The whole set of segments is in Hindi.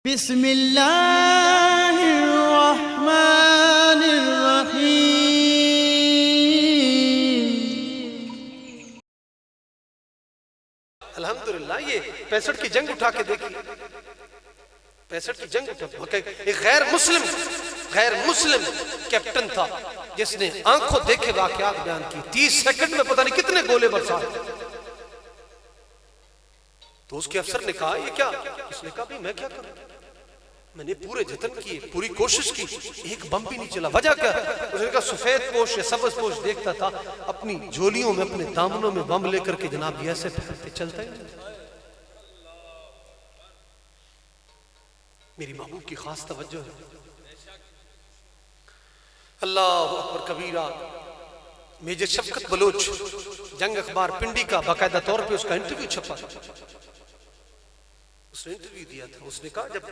बिस्मिल्लाहिर्रहमानिर्रहीम। अल्हम्दुलिल्लाह ये 65 की जंग उठा के देखी, 65 की जंग उठा, एक गैर मुस्लिम कैप्टन था जिसने आंखों देखे वाकयात बयान की। 30 सेकंड में पता नहीं कितने गोले बरसाए। तो उसके अफसर ने कहा ये क्या? उसने कहा भाई मैं क्या करूं, मैंने पूरे जतन किए, पूरी कोशिश की, एक बम भी नहीं चला। वजह क्या? उसने कहा सफेद पोश या सब्ज पोश देखता था अपनी झोलियों में, अपने दामनों में बम लेकर के जनाब ये ऐसे फैलते चलता ही। मेरी महबूब की खास तवज्जो है। अल्लाह अकबर कबीरा। मेजर शफकत बलोच, जंग अखबार पिंडी का बाकायदा तौर पे उसका इंटरव्यू छपा, उसने इंटरव्यू दिया था। उसने कहा जब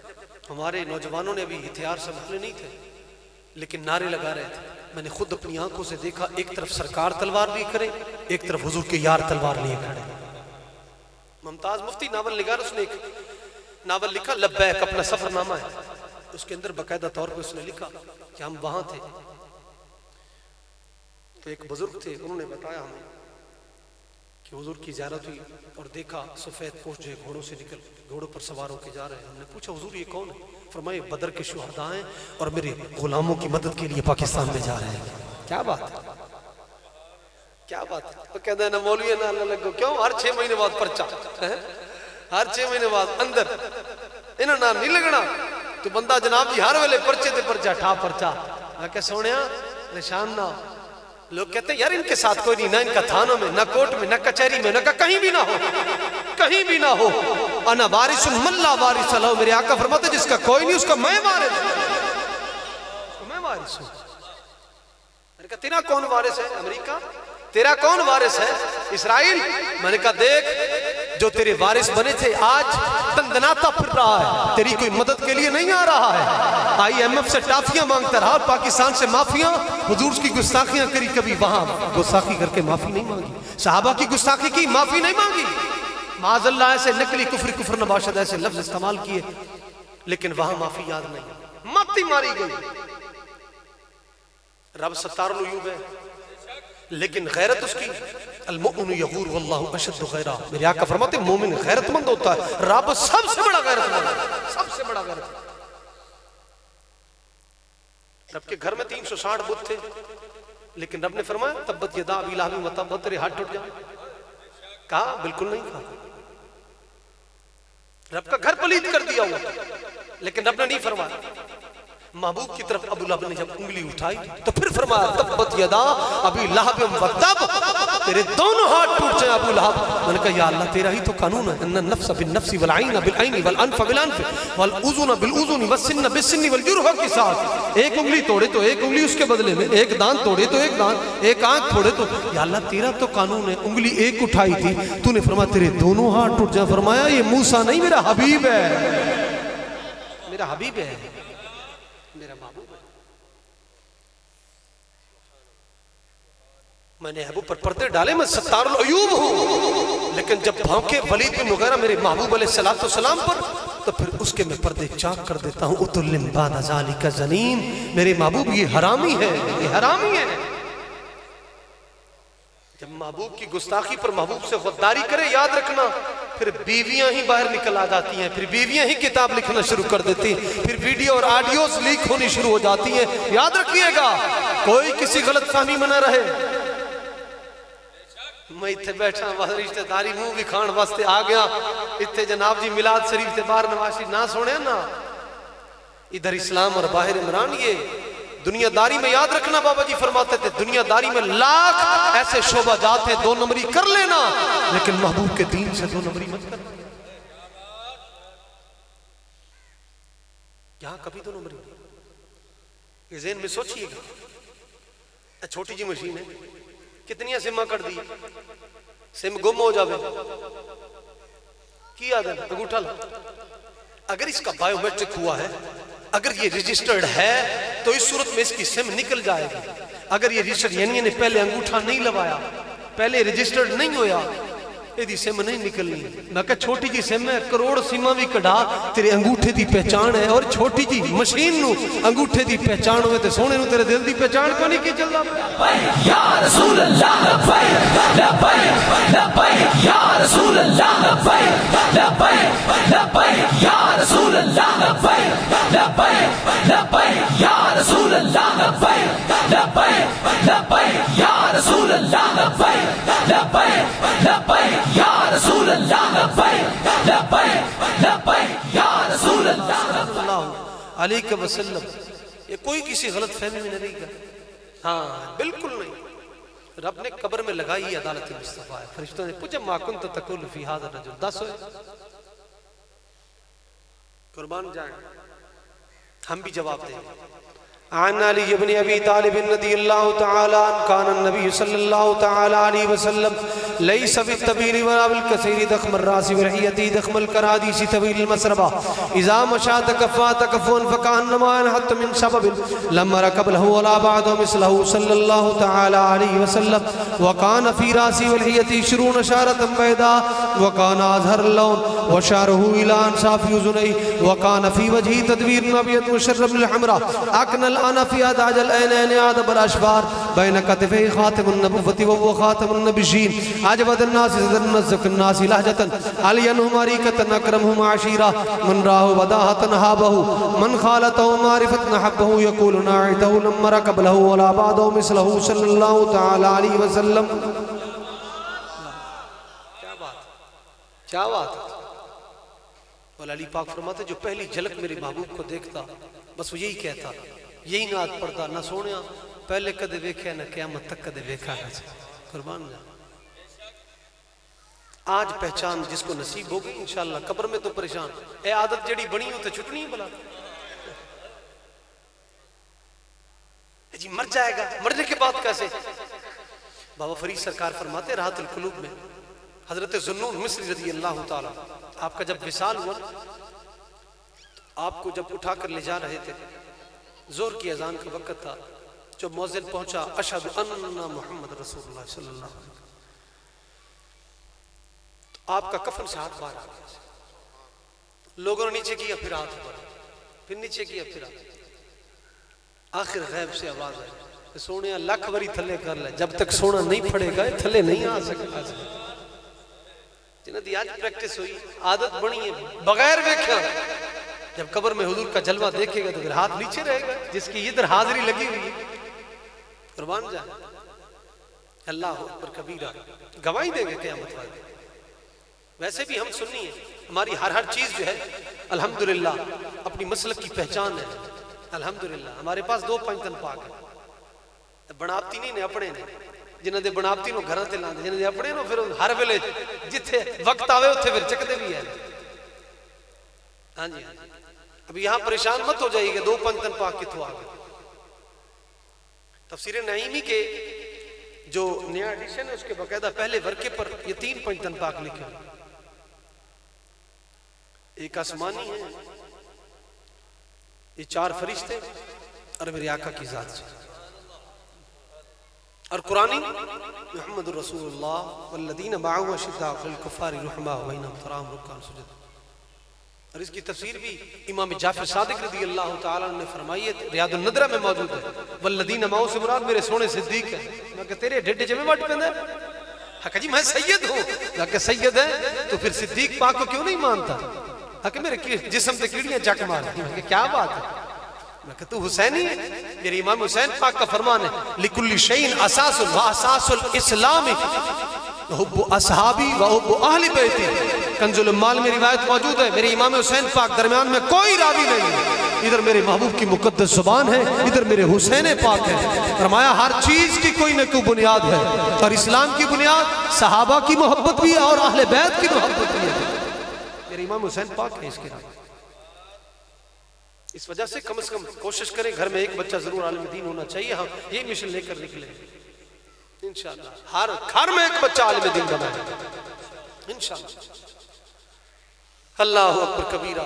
हमारे नौजवानों ने अभी हथियार संभाले नहीं थे लेकिन नारे लगा रहे थे, मैंने खुद अपनी आंखों से देखा, एक तरफ सरकार तलवार लिए खड़े, एक तरफ हुजूर के यार तलवार लिए खड़े। मुमताज मुफ्ती नावल निगार, उसने एक नावल लिखा लब्बैक, अपना सफरनामा है, उसके अंदर बाकायदा तौर पे उसने लिखा कि हम वहां थे तो एक बुजुर्ग थे, उन्होंने बताया हमें कि हुजूर की ज़ियारत हुई और देखा सफेद पोश जो घोड़ों से निकल घोड़ों पर सवार होकर जा रहे हैं। हमने पूछा हुजूर ये कौन है? फरमाए बदर के शुहदा हैं और मेरे गुलामों की मदद के लिए पाकिस्तान में जा रहे हैं। क्या बात है, क्या बात है। तो कहते हैं ना मौलवी ना लगो, क्यों? हर 6 महीने बाद पर्चा, हर 6 महीने बाद अंदर इन्हें ना नहीं लगना तो बंदा जनाब जी हर वेले पर्चे ते पर्चा ठा पर्चा। मैं क्या सोनिया निशान ना। लोग कहते हैं यार इनके साथ कोई नहीं, ना इनका थानों में, ना कोर्ट में, ना कचहरी में, ना कहीं भी ना हो, कहीं भी ना हो। अना वारिस मल्ला वारिस लो, मेरे आका फरमाते जिसका कोई नहीं उसका मैं वारिस हूं, मैं वारिस हूं। मैंने कहा तेरा कौन वारिस है? अमेरिका। तेरा कौन वारिस है? इसराइल। मैंने कहा देख जो तेरे वारिस बने थे आज दंदनाता फिर रहा है, तेरी कोई मदद के लिए नहीं आ रहा है। IMF से टाफियां मांगता रहा, पाकिस्तान से माफिया, हुजूर की गुस्ताखियां करी, कभी वहां गुस्ताखी करके माफी नहीं मांगी, सहाबा की गुस्ताखी की माफी नहीं मांगी, माज़अल्लाह ऐसे नकली कुफ्र नबाशद ऐसे लफ्ज इस्तेमाल किए लेकिन वहां माफी याद नहीं, मत्ती मारी गई। रब सत्तारुल उयूब है लेकिन गैरत उसकी अल-मुअमिनु यगूर वल्लाहु अशद्दु गैरा। मेरे आका फरमाते मोमिन गैरतमंद होता है, रब सबसे बड़ा गैरतमंद है, सबसे बड़ा गैरतमंद। रब के घर में 360 बुत थे लेकिन रब ने फरमाया तब्बत यदा अबी लहब व तब, तेरे हाथ टूट जाए। कहा बिल्कुल नहीं कहा। रब का घर पलीत कर दिया हुआ लेकिन रब ने नहीं फरमाया। महबूब की तरफ अबू लहब ने जब उंगली उठाई तो फिर फरमाया तब्बत यदा अबी लहब व तब, तेरे दोनों हाथ टूट जाए अबू लहब। मैंने कहा या अल्लाह तेरा ही तो कानून है, अन्ना नफ्स बिन नफ्सी वल ऐन बिल ऐन वल अनफ बिल अनफ वल उज़ुन बिल उज़ुन वस सिन्न बिस सिन्न वल जुरह के साथ। एक उंगली तोड़े तो एक उंगली उसके बदले में, एक दांत तोड़े तो एक दांत, एक आंख तोड़े तो, या अल्लाह तेरा तो कानून है। उंगली एक उठाई थी तूने फरमाया तेरे दोनों हाथ टूट जाए। फरमाया ये मूसा नहीं मेरा हबीब है, मेरा हबीब है, मेरा महबूब है। मैंने महबूब पर पर्दे डाले, मैं सत्तारुल उयूब हूं लेकिन जब भौंके वलीद बिन मुगीरा मेरे महबूब अलैहिस्सलातु वस्सलाम पर तो फिर उसके मैं पर्दे चाक कर देता हूं। उतुल्लिम बाद ज़ालिका ज़नीम, मेरे महबूब ये हरामी है, ये हरामी है। जब महबूब की गुस्ताखी पर महबूब से गद्दारी करे याद रखना फिर बीवियां ही बाहर निकल आ जाती हैं, फिर बीवियां ही किताब लिखना शुरू कर देती हैं, फिर वीडियो और ऑडियोस लीक होनी शुरू हो जाती हैं। याद रखिएगा कोई किसी गलत फहमी में न रहे। मैं इत्थे बैठा रिश्तेदारी मुंह विखाण वास्ते आ गया, इत्थे जनाब जी मिलाद शरीफ से बाहर नवाशी ना सुने ना, इधर इस्लाम और बाहर इमरान। ये दुनियादारी में याद रखना बाबा जी फरमाते थे दुनियादारी में लाख ऐसे शोभा जात है 2 नंबरी कर लेना लेकिन महबूब के दीन से 2 नंबरी मत कर। यहां कभी 2 नंबरी ये ज़हन में सोचिएगा। छोटी जी मशीन है, कितनी सिमा कर दी, सिम गुम हो जावे की आदत अंगूठा ला। अगर इसका बायोमेट्रिक हुआ है, अगर ये रजिस्टर्ड है तो इस सूरत में इसकी सिम निकल जाएगी। अगर ये रजिस्टर्ड यानी ने पहले अंगूठा नहीं लगाया, पहले रजिस्टर्ड नहीं होया एदी सिम नहीं निकलनी। मैं कहा छोटी जी सिम है, करोड़ सिमा भी कढ़ा, तेरे अंगूठे की पहचान है। और छोटी जी मशीन नू अंगूठे की पहचान हो तो सोने नू तेरे दिल की पहचान को नहीं की चलदा। या रसूल अल्लाह लब्बैक लब्बैक लब्बैक या रसूल अल्लाह लब्बैक लब्बैक लब्बैक या रसूल अल्लाह लब्बैक लब्बैक लब्बैक या रसूल अल्लाह लब्बैक लब्बैक लब्बैक या रसूल अल्लाह लब्बैक लब्बैक लब्बैक या रसूल अल्लाह लब्बैक लब्बैक लब्बैक या रसूल अल्लाह सल्लल्लाहु अलैहि वसल्लम। ये कोई किसी गलत फहमी में नहीं कर, हाँ बिल्कुल नहीं। रब ने कब्र में लगाई अदालत मुस्तफा है। फरिश्तों ने पूछा मा कुंत तकुल फी हाज़ा रजुल, दस हो कुर्बान जाए, हम भी जवाब देंगे। आन अली इब्न अबी तालिब रज़ियल्लाहु तआला अन्हु कान नबी सल्लल्लाहु तआला अलैहि वसल्लम लैसा बित्तबीर वला बिलकसीर दख्म अर्रास वरहियती दख्म अलकरादीस तवील अलमसरबा इज़ा मशा तकफ़ा तकफ़ुन फकान्नमा अनहत मिन सबब लम रकबलहु वला बअदहु मिसलहु सल्लल्लाहु तआला अलैहि वसल्लम व कान फी रासी वरहियती शुरून शारतन बैदा व कान अज़हर लौन व शारहु इला अंसाफी उज़ुनै व कान फी वजही तदवीर नबियत मुशर्रब अलहमरा अकनल अना फी अदाजल ऐनैन आदबल अशबार बैन कतफै खातिमुन नबुव्वति व खातिमुन नबिय्यीन अजवदन नास सदरन नज़कन नास लहजतन अलियन हमारी कतन अकरमहुम आशीरा मन राहु वदाहतन हाबहु मन खालतहु मारिफतन हब्बहु यक़ूलु नाइतहु लम रकबलहु वला बअदहु मिसलहु सल्लल्लाहु तआला अलैहि वसल्लम। क्या बात। और अली पाक फरमाते जो पहली झलक मेरे महबूब को देखता बस वो यही कहता, यही नाद पढ़ता, ना सोने पहले कदे वेख्या ना क़यामत तक कदे वेखा। कुर्बान जा। आज पहचान जिसको नसीब होगी इंशाअल्लाह, कब्र में तो परेशान ए आदत जड़ी बनी हो तो छुटनी है भला जी, मर जाएगा, मरने के बाद कैसे। बाबा फरीद सरकार फरमाते राहतुल कुलूब में हजरत ज़ुन्नून मिस्री रज़ियल्लाहु ताला आपका जब विसाल हुआ, आपको जब उठाकर ले जा रहे थे, जोर की अजान का वक्त था, जब मौज़िन पहुंचा अशहदु अन्ना मुहम्मद रसूलुल्लाह सल्लल्लाहु अलैहि वसल्लम, तो आपका कफन से हाथ बाहर आ गया। लोगों ने नीचे किया, फिर हाथ ऊपर, फिर नीचे किया, फिर हाथ। आखिर गैब से आवाज आई, सोने लख वरी थले कर ले, जब तक सोना नहीं पड़ेगा थले नहीं आ सकता। जिन्हें दी आज प्रैक्टिस हुई, आदत बनी है, बगैर देखा जब कब्र में हुजूर का जलवा देखेगा तो फिर हाथ नीचे रहेगा, जिसकी इधर हाजिरी लगी हुई है। कुर्बान जाए। अल्लाह अकबर कबीरा, गवाही देंगे क़यामत वाले। वैसे भी हम सुन्नी है, हमारी हर चीज जो है अल्हम्दुलिल्लाह अपनी मसलक की पहचान है। अल्हम्दुलिल्लाह हमारे पास दो पंचतन पाक है, बनावती नहीं ने अपने ने, जिन्हों के बनावती नो घर से लाते, जिन्होंने अपने नो फिर हर वेले जिथे वक्त आवे उत्थे फिर चकते भी है। हाँ जी, अब यहाँ परेशान मत हो जाइएगा दो पंचतन पाक कितों आ गए। तफसीर नईमी के जो नया एडिशन है उसके बाकायदा पहले वर्के पर ये 3 पंचतन पाक लिखे, एक आसमानी है, ये 4 फरिश्ते और मेरे आका की जात से, और कुरानी मुहम्मदुर रसूलुल्लाह वल्लज़ीना मअहु अशिद्दाउ अलल कुफ़ारि रुहमाउ बैनहुम तराहुम रुक्कान सुजद। और इसकी तफसीर भी इमाम जाफर सादिक रज़ियल्लाहु ताला ने फरमाई है, रियादुन नदरा में मौजूद है। वल्लज़ीना मअहु से मुराद मेरे सोने सिद्दीक है। मैं कहा तेरे ढिड जिमें वट पेंदा है, कहा जी मैं सैयद हूं। मैं कहा सैयद है तो फिर सिद्दीक पाक को क्यों नहीं मानता? कहा मेरे जिस्म पे कीड़ियां जक मार। क्या बात है? मैं कहा तू हुसैनी है? मेरे इमाम हुसैन पाक का फरमान है, लिकुल्लि शैइन असासुन व असासुल इस्लाम हुब्बु असहाबी व हुब्बु अहली बैती। कंजुल माल में रिवायत मौजूद है, मेरे इमाम हुसैन पाक दरमियान में कोई रावी नहीं है। इधर मेरे महबूब की मुकद्दस जुबान है, इधर मेरे हुसैन पाक है। फरमाया हर चीज की कोई न कोई बुनियाद है, और इस्लाम की बुनियाद सहाबा की मोहब्बत भी है और अहले बैत की मोहब्बत भी है। मेरे इमाम हुसैन पाक है इसके नाम। इस वजह से कम कोशिश करें घर में एक बच्चा जरूर आलिम दीन होना चाहिए। हम ये मिशन लेकर निकले इंशाअल्लाह, हर घर में एक बच्चा आलिम दीन बनाए इंशाअल्लाह। अल्लाह अकबर कबीरा।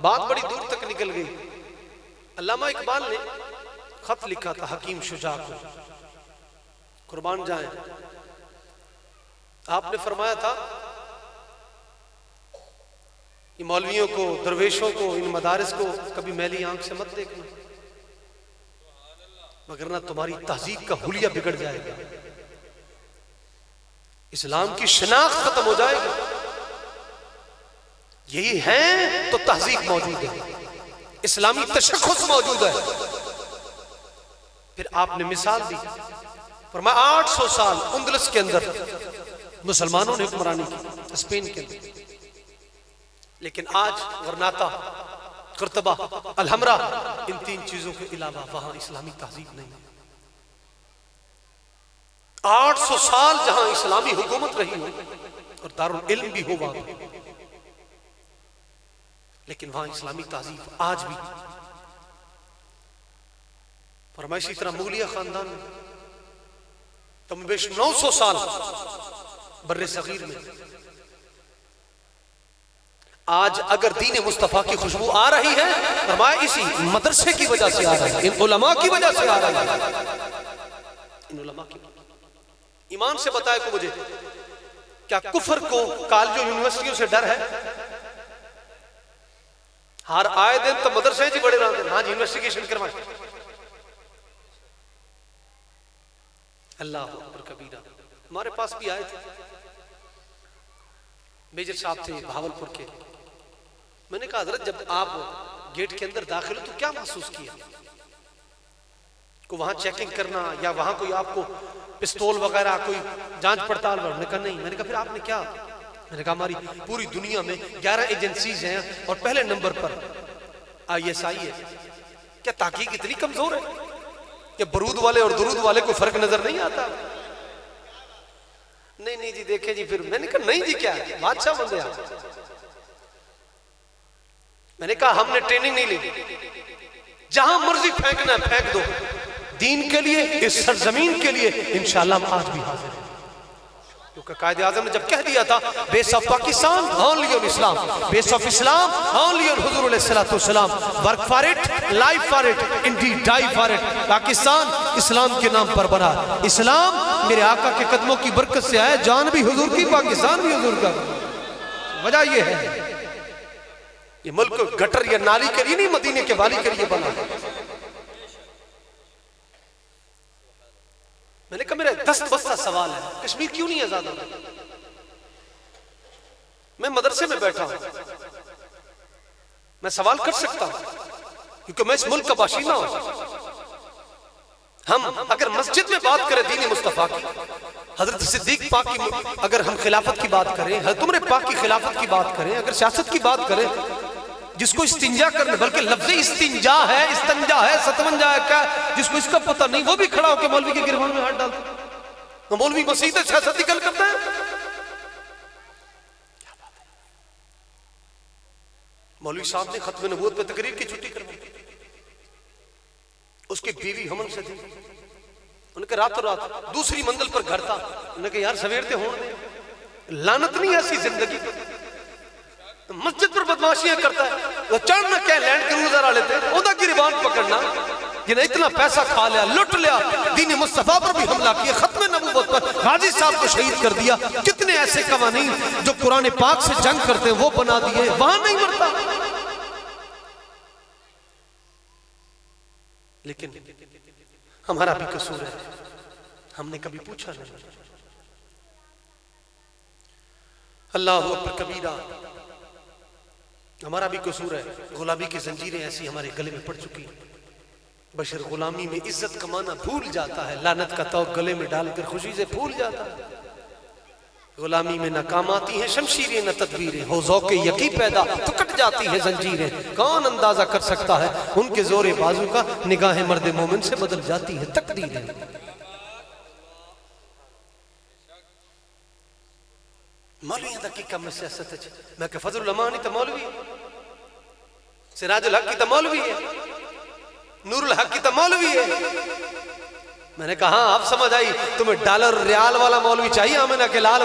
बात बड़ी दूर तक निकल गई। अल्लामा इकबाल ने खत लिखा था हकीम शुजा को, कुर्बान जाए। आपने फरमाया था ये मौलवियों को, दरवेशों को, इन मदारिस को कभी मैली आंख से मत देखना, मगर ना तुम्हारी तहजीब का हुलिया बिगड़ जाएगा, इस्लाम की शनाख्त खत्म हो जाएगी। यही है तो तहजीब मौजूद है, इस्लामी तशख्खुस मौजूद है। फिर आपने मिसाल दी, फरमाया 800 साल उंदलस के अंदर मुसलमानों ने हुक्मरानी की, स्पेन के अंदर, लेकिन आज गरनाता, कुर्तबा, अलहमरा, इन 3 चीजों के अलावा वहां इस्लामी तहजीब नहीं है। 800 साल जहां इस्लामी हुकूमत रही हो और दारुल इल्म भी हो वहां, लेकिन वहां इस्लामी तहजीब आज भी। फरमाइश इसी तरह मुगलिया खानदान में कमबेश 900 साल बर्रे सगीर में, आज अगर दीन मुस्तफा की खुशबू आ रही है, फरमाया इसी मदरसे की वजह से आ रही है, इन उलमा की वजह से आ रही है, इन उलमा की। ईमान से बताए को मुझे, क्या कुफर को कॉलेजों यूनिवर्सिटियों से डर है? हर आए दिन तो मदरसे जी बड़े रहा, हाँ जी इन्वेस्टिगेशन करवाए। अल्लाह अकबर कबीरा। हमारे पास भी आए थे, मेजर साहब थे भावलपुर के। मैंने कहा हजरत जब आप गेट के अंदर दाखिल हो तो क्या महसूस किया? को वहां चेकिंग करना या वहां कोई आपको पिस्तौल वगैरह कोई जांच पड़ताल? मैंने कहा नहीं। मैंने कहा फिर आपने क्या? मैंने कहा हमारी पूरी दुनिया में 11 एजेंसीज हैं और पहले नंबर पर ISI है। क्या ताकीक इतनी कमजोर है कि बरूद वाले और दुरूद वाले को फर्क नजर नहीं आता? नहीं नहीं जी देखे जी। फिर मैंने कहा नहीं जी क्या है, बादशाह बंदे आप। मैंने कहा हमने ट्रेनिंग नहीं ली, जहां मर्जी फेंकना है फेंक दो, दीन के लिए, इस सरजमीन के लिए इंशाअल्लाह हम आज भी हाजिर हैं। क्योंकि कायदे आज़म ने जब कह दिया था base of Pakistan only on Islam, base of Islam only on हुजूर अलैहिस्सलातु वस्सलाम, work for it, life for it, indeed die for it. Pakistan इस्लाम के नाम पर बना, इस्लाम मेरे आका के कदमों की बरकत से आया, जान भी हुजूर की, पाकिस्तान भी हुजूर का। वजह यह है ये मुल्क गटर या नाली के लिए नहीं, मदीने के वाली के लिए बना। मैंने कहा मेरा दस्त बस्ता सवाल है, कश्मीर क्यों नहीं आजाद होगा? मैं मदरसे में बैठा हूं, मैं सवाल कर सकता हूं क्योंकि मैं इस मुल्क का बाशिंदा हूं। हम अगर मस्जिद में बात करें दीन मुस्तफा की, हजरत सिद्दीक पाक की, अगर हम खिलाफत की बात करें, हजरत उमर पाक की खिलाफत की बात करें, अगर सियासत की बात करें, जिसको इस्तिंजा करने, बल्कि लफ्ज़ इस्तिंजा है, इस्तंजा है, सतवंजा है, क्या जिसको इसका पता नहीं वो भी खड़ा होकर मौलवी के गिरबान में हाथ डालता है। तो मौलवी मसीह सियासत निकल करता है। क्या बात है? मौलवी साहब ने खत्म नबूवत पे तकरीर की छुट्टी करवाई, उसकी बीवी हमन से थी, उनके रातों रात दूसरी मंजिल पर घर था। उन्होंने कहा यार सवेर ते होने दे, लानत नहीं ऐसी जिंदगी। मस्जिद पर बदमाशियां करता है, वो चढ़ना क्या लैंड क्रूजर वाले थे, ओदा गिरबान पकड़ना, जिन्हें इतना पैसा खा लिया, लुट लिया, दीन मुस्तफा पर भी हमला किया, खत्म नबूवत पर गाजी साहब को शहीद कर दिया। कितने ऐसे कवानीन जो कुरान पाक से जंग करते हैं वो बना दिए, वहां नहीं मरता। लेकिन हमारा भी कसूर है, हमने कभी पूछा नहीं। अल्लाह अकबर कबीरा। हमारा भी कसूर है, गुलामी की जंजीरें ऐसी हमारे गले में पड़ चुकी हैं। बशर गुलामी में इज्जत कमाना भूल जाता है, लानत का तौक गले में डालकर खुशी से भूल जाता है। गुलामी में न काम आती हैं शमशीरें न तदबीरें, हो ज़ौक़े यकी पैदा तो कट जाती है जंजीरें। कौन अंदाजा कर सकता है उनके जोरे बाजू का, निगाहें मर्द मोमिन से बदल जाती है तकदीरें। मौलवी तक की कम सियासत है। मैं कहा फजल उलमा तो मौलवी है, सिराजुल हक की तो मौलवी है, नूरुल हक की तो मौलवी है। मैंने कहा आप समझ आई, तुम्हें डॉलर रियाल वाला मौलवी चाहिए, हमें ना कि लाल